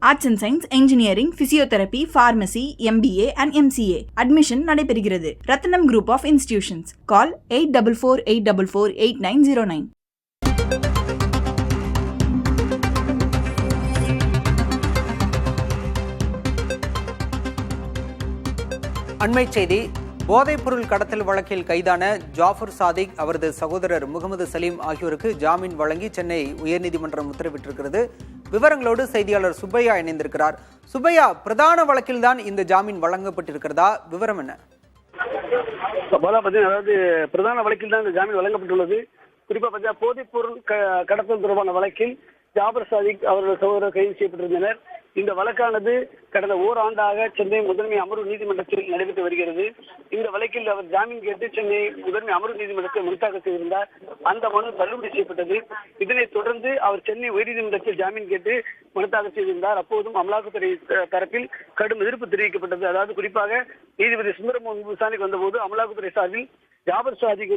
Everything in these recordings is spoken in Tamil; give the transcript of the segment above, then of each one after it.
Arts and science, engineering, physiotherapy, pharmacy, MBA and MCA. Admission நடைபெறுகிறது. ரத்னம் குரூப் ஆஃப் இன்ஸ்டிடியூஷன்ஸ். கால் 8448448909. அண்மை செய்தி. போதைப்பொருள் கடத்தல் வழக்கில் கைதான ஜாஃபர் சாதிக், அவரது சகோதரர் முகமது சலீம் ஆகியோருக்கு ஜாமீன் வழங்கி சென்னை உயர்நீதிமன்றம் உத்தரவிட்டிருக்கிறது. விவரங்களோடு செய்தியாளர் சுப்பையா இணைந்திருக்கிறார். சுப்பையா, பிரதான வழக்கில் தான் இந்த ஜாமீன் வழங்கப்பட்டிருக்கிறதா? விவரம் என்ன? அதாவது பிரதான வழக்கில் தான் இந்த ஜாமீன் வழங்கப்பட்டுள்ளது. குறிப்பா பார்த்தீங்கன்னா போதைப்பொருள் கடத்தல் தொடர்பான வழக்கில் ஜாஃபர் சாதிக் அவர்கள் சகோதரர் கைது செய்யப்பட்டிருந்தனர். இந்த வழக்கானது கடந்த ஓராண்டாக சென்னை முதன்மை அமர்வு நீதிமன்றத்தில் நடைபெற்று வருகிறது. இந்த வழக்கில் அவர் ஜாமீன் கேட்டு சென்னை முதன்மை அமர்வு நீதிமன்றத்தில் மனு தாக்கல் செய்திருந்தார். அந்த மனு தள்ளுபடி செய்யப்பட்டது. இதனைத் தொடர்ந்து அவர் சென்னை உயர்நீதிமன்றத்தில் ஜாமீன் கேட்டு மனு தாக்கல் செய்திருந்தார். அப்போதும் அமலாக்கத்துறை தரப்பில் கடும் எதிர்ப்பு தெரிவிக்கப்பட்டது. அதாவது குறிப்பாக நீதிபதி சுந்தரமோகன் விசாரணைக்கு வந்தபோது அமலாக்கத்துறை சார்பில் ஜாஃபர் சாதிக்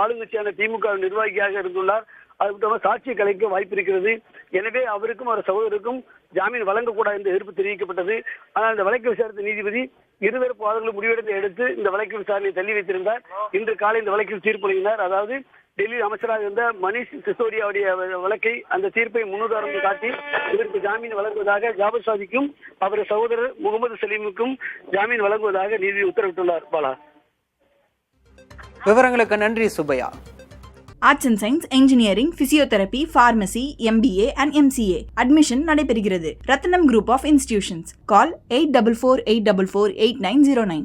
ஆளுங்கட்சியான திமுக நிர்வாகியாக இருந்துள்ளார். அது சாட்சியை கலைக்க வாய்ப்பு இருக்கிறது. எனவே அவருக்கும் அவர் சகோதரருக்கும் ஜாமீன் வழங்கக்கூடாது என்று எதிர்ப்பு தெரிவிக்கப்பட்டது. ஆனால் இந்த வழக்கை விசாரித்த நீதிபதி இருதரப்பு வாதங்களும் முடிவெடுத்த எடுத்து இந்த வழக்கு விசாரணையை தள்ளி வைத்திருந்தார். இன்று காலை இந்த வழக்கில் தீர்ப்பு வழங்கினார். அதாவது டெல்லியில் அமைச்சராக இருந்த மணிஷ் சிசோடியாவுடைய வழக்கை அந்த தீர்ப்பை முன்னுதாரணம் காட்டி இதற்கு ஜாமீன் வழங்குவதாக ஜாஃபர் சாதிக்கும் அவரது சகோதரர் முகமது சலீமுக்கும் ஜாமீன் வழங்குவதாக நீதிபதி உத்தரவிட்டுள்ளார். பாலா, விவரங்களுக்கு நன்றி Subbaiah. Arts and science, engineering, physiotherapy, pharmacy, MBA and MCA. Admission நடைபெறுகிறது. ரத்னம் குரூப் ஆஃப் இன்ஸ்டிடியூஷன்ஸ். கால் 8448448909.